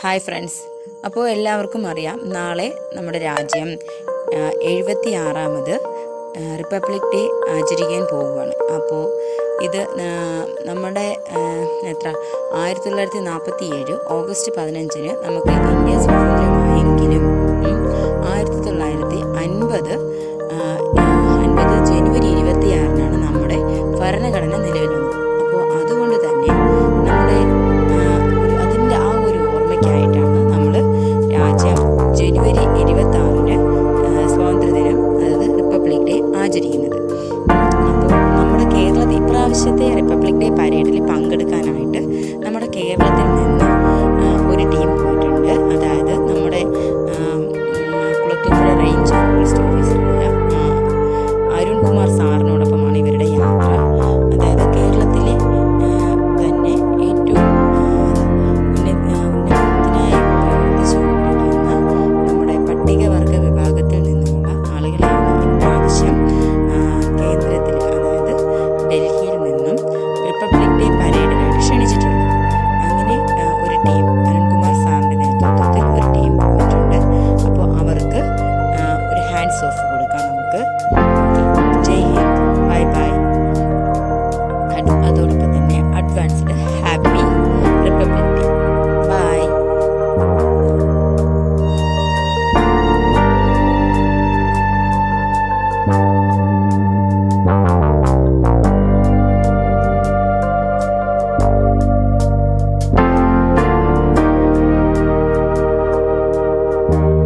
Hi friends. അപ്പോൾ എല്ലാവർക്കും അറിയാം, നാളെ നമ്മുടെ രാജ്യം 76ാമത് റിപ്പബ്ലിക് ഡേ ആചരിക്കാൻ പോവുകയാണ്. അപ്പോൾ ഇത് നമ്മുടെ 1947 ഓഗസ്റ്റ് 15 നമുക്ക് ഇന്ത്യ സ്വാതന്ത്ര്യമായെങ്കിലും 1950